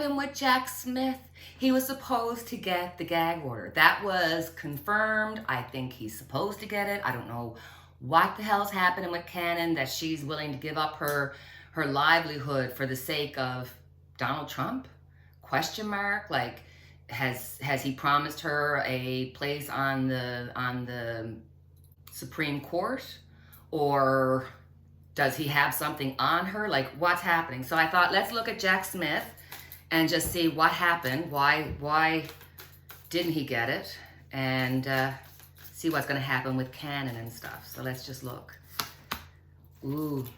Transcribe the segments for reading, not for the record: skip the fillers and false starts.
happened with Jack Smith? He was supposed to get the gag order. That was confirmed. I think he's supposed to get it. I don't know what the hell's happening with Cannon that she's willing to give up her livelihood for the sake of Donald Trump? Question mark. Like, has he promised her a place on the Supreme Court, or does he have something on her? Like, what's happening? So I thought, let's look at Jack Smith and just see what happened. Why didn't he get it? And see what's going to happen with Cannon and stuff. So let's just look. Ooh.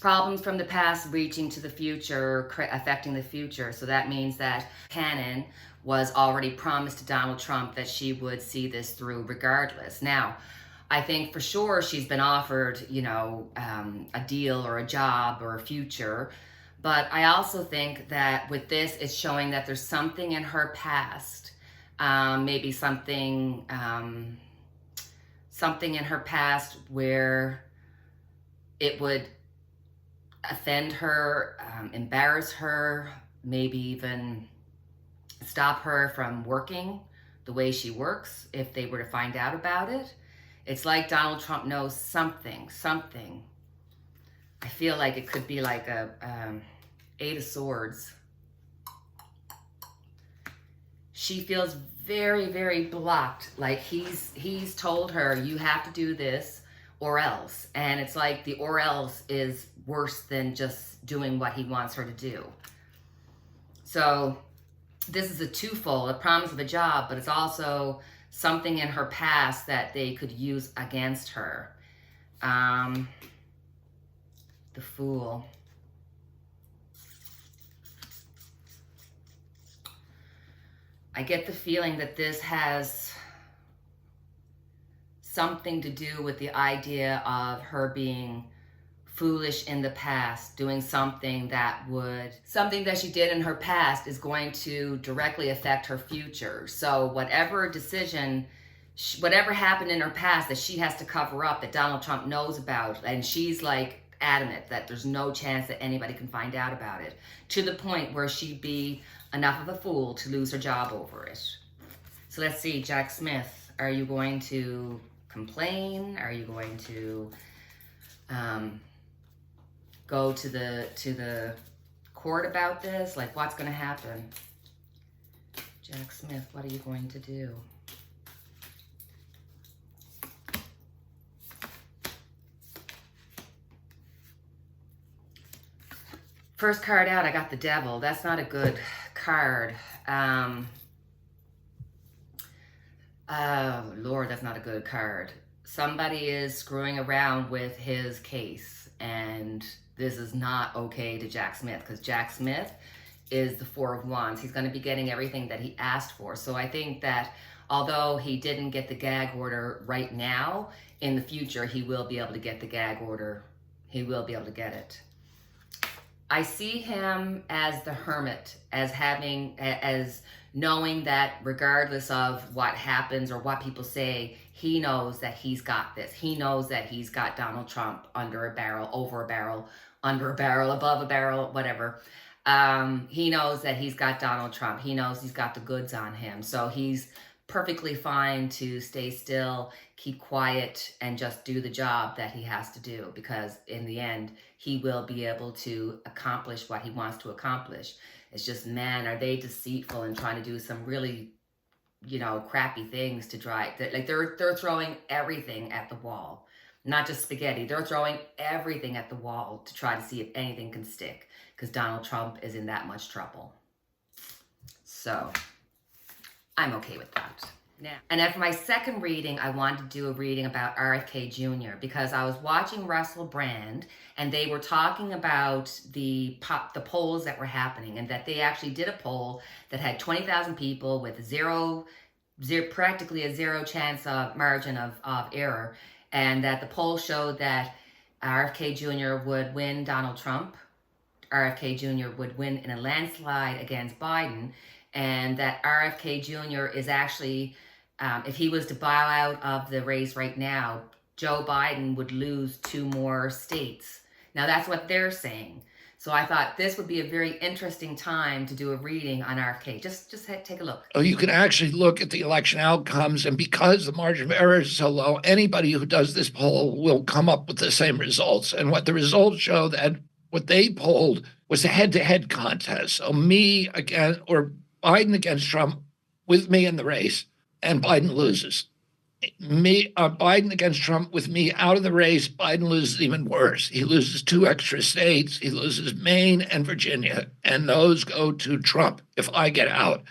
Problems from the past reaching to the future, affecting the future. So that means that Cannon was already promised to Donald Trump that she would see this through regardless. Now, I think for sure she's been offered, you know, a deal or a job or a future. But I also think that with this, it's showing that there's something in her past, maybe something in her past where it would offend her, embarrass her, maybe even stop her from working the way she works if they were to find out about it. It's like Donald Trump knows something. I feel like it could be like a Eight of Swords. She feels very, very blocked. Like he's told her, you have to do this or else. And it's like the or else is worse than just doing what he wants her to do. So this is a twofold, a promise of a job, but it's also something in her past that they could use against her. The Fool. I get the feeling that this has something to do with the idea of her being foolish in the past, doing something that she did in her past is going to directly affect her future. So whatever decision, whatever happened in her past that she has to cover up, that Donald Trump knows about, and she's like adamant that there's no chance that anybody can find out about it, to the point where she'd be enough of a fool to lose her job over it. So let's see, Jack Smith, are you going to complain? Are you going to go to the court about this? Like, what's going to happen? Jack Smith, what are you going to do? First card out, I got the Devil. That's not a good card. Oh, Lord, that's not a good card. Somebody is screwing around with his case, and this is not okay to Jack Smith, because Jack Smith is the Four of Wands. He's going to be getting everything that he asked for. So I think that although he didn't get the gag order right now, in the future, he will be able to get the gag order. He will be able to get it. I see him as the Hermit, as knowing that regardless of what happens or what people say, he knows that he's got this. He knows that he's got Donald Trump under a barrel, over a barrel, under a barrel, above a barrel, whatever. He knows that he's got Donald Trump. He knows he's got the goods on him. So he's perfectly fine to stay still, keep quiet, and just do the job that he has to do, because in the end, he will be able to accomplish what he wants to accomplish. It's just, man, are they deceitful and trying to do some really, you know, crappy things to try. Like they're throwing everything at the wall, not just spaghetti. They're throwing everything at the wall to try to see if anything can stick, because Donald Trump is in that much trouble. So I'm okay with that. Now, and then for my second reading, I wanted to do a reading about RFK Jr. because I was watching Russell Brand, and they were talking about the polls that were happening, and that they actually did a poll that had 20,000 people with practically a zero chance of margin of error, and that the poll showed that RFK Jr. would win Donald Trump, RFK Jr. would win in a landslide against Biden, and that RFK Jr. is actually, if he was to bow out of the race right now, Joe Biden would lose 2 more states. Now that's what they're saying. So I thought this would be a very interesting time to do a reading on RFK. Just take a look. Oh, you can actually look at the election outcomes, and because the margin of error is so low, anybody who does this poll will come up with the same results. And what the results show that what they polled was a head-to-head contest. So me against, or Biden against Trump with me in the race, and Biden loses. Biden against Trump with me out of the race, Biden loses even worse. He loses 2 extra states. He loses Maine and Virginia, and those go to Trump if I get out.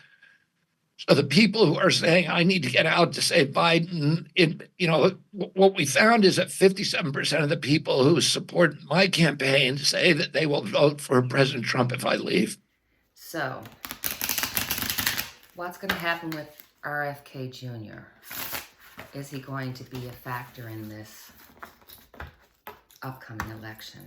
So the people who are saying I need to get out to save Biden, what we found is that 57% of the people who support my campaign say that they will vote for President Trump if I leave. So, what's going to happen with RFK Jr.? Is he going to be a factor in this upcoming election?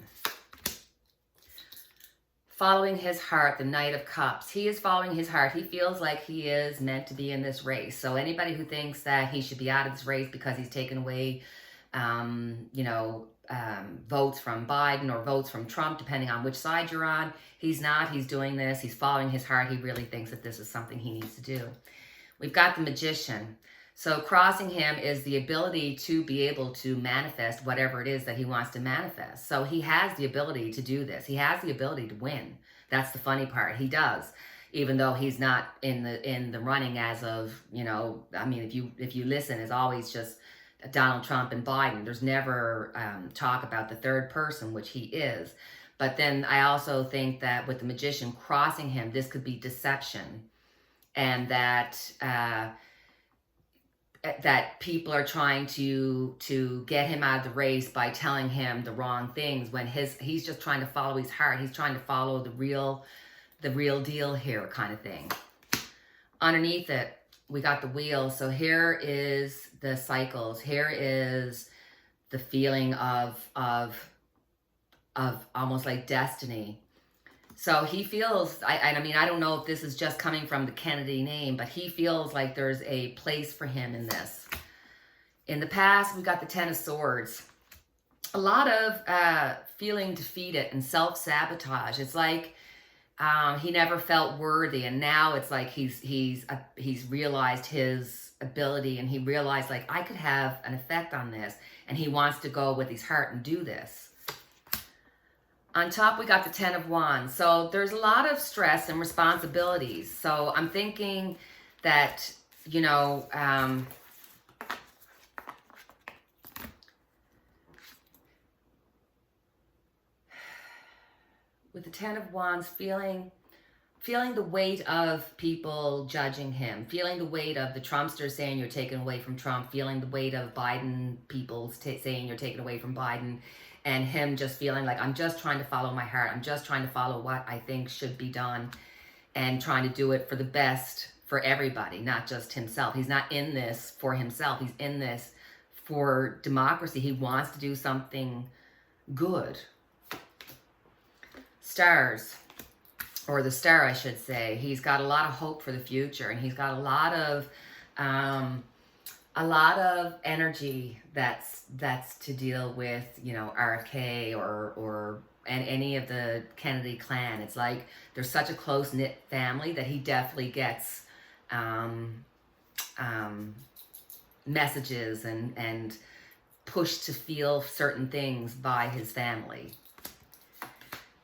Following his heart, the Knight of Cups. He is following his heart. He feels like he is meant to be in this race. So anybody who thinks that he should be out of this race because he's taken away, votes from Biden or votes from Trump, depending on which side you're on, he's not. He's doing this. He's following his heart. He really thinks that this is something he needs to do. We've got the Magician. So crossing him is the ability to be able to manifest whatever it is that he wants to manifest. So he has the ability to do this. He has the ability to win. That's the funny part. He does, even though he's not in the running as of, if you listen, it's always just Donald Trump and Biden. There's never talk about the third person, which he is. But then I also think that with the Magician crossing him, this could be deception, and that people are trying to get him out of the race by telling him the wrong things when he's just trying to follow his heart. He's trying to follow the real deal here, kind of thing. Underneath it, we got the wheel. So here is the cycles. Here is the feeling of almost like destiny. So he feels, I don't know if this is just coming from the Kennedy name, but he feels like there's a place for him in this. In the past, we got the Ten of Swords. A lot of feeling defeated and self-sabotage. It's like he never felt worthy, and now it's like he's realized his ability, and he realized, like, I could have an effect on this, and he wants to go with his heart and do this. On top, we got the Ten of Wands. So there's a lot of stress and responsibilities. So I'm thinking that, with the Ten of Wands, feeling the weight of people judging him, feeling the weight of the Trumpsters saying you're taken away from Trump, feeling the weight of Biden people saying you're taken away from Biden, and him just feeling like, I'm just trying to follow my heart. I'm just trying to follow what I think should be done, and trying to do it for the best for everybody, not just himself. He's not in this for himself. He's in this for democracy. He wants to do something good. Stars, or the star, I should say. He's got a lot of hope for the future, and he's got a lot of energy that's to deal with, RFK and any of the Kennedy clan. It's like there's such a close-knit family that he definitely gets messages and pushed to feel certain things by his family.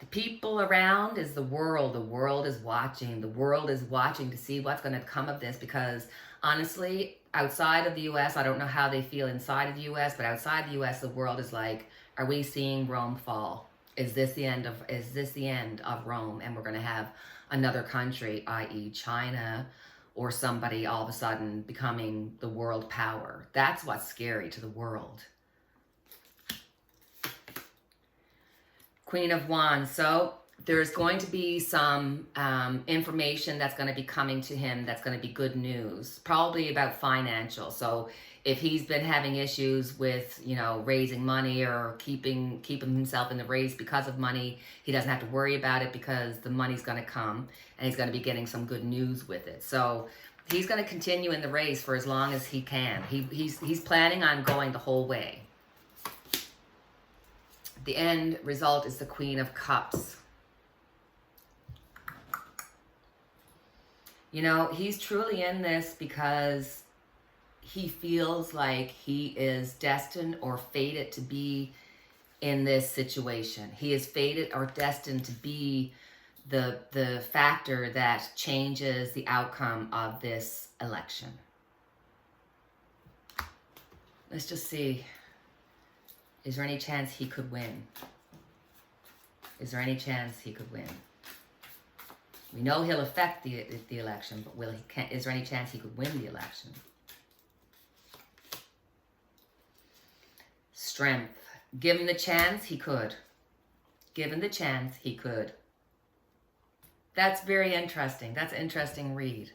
The people around is the world. The world is watching. The world is watching to see what's going to come of this, because honestly, outside of the U.S., I don't know how they feel inside of the U.S., but outside the U.S., the world is like, are we seeing Rome fall? Is this the end of Rome, and we're going to have another country, i.e. China, or somebody all of a sudden becoming the world power? That's what's scary to the world. Queen of Wands. So there's going to be some information that's going to be coming to him that's going to be good news, probably about financial. So if he's been having issues with, raising money or keeping himself in the race because of money, he doesn't have to worry about it, because the money's going to come and he's going to be getting some good news with it. So he's going to continue in the race for as long as he can. He's planning on going the whole way. The end result is the Queen of Cups. You know, he's truly in this because he feels like he is destined or fated to be in this situation. He is fated or destined to be the factor that changes the outcome of this election. Let's just see. Is there any chance he could win? Is there any chance he could win? We know he'll affect the election, but is there any chance he could win the election? Strength. Given the chance, he could. Given the chance, he could. That's very interesting. That's an interesting read.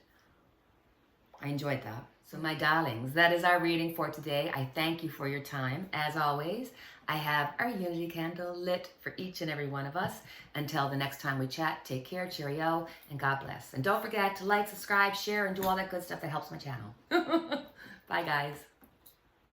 I enjoyed that. So my darlings, that is our reading for today. I thank you for your time. As always, I have our unity candle lit for each and every one of us. Until the next time we chat, take care, cheerio, and God bless. And don't forget to like, subscribe, share, and do all that good stuff that helps my channel. Bye, guys.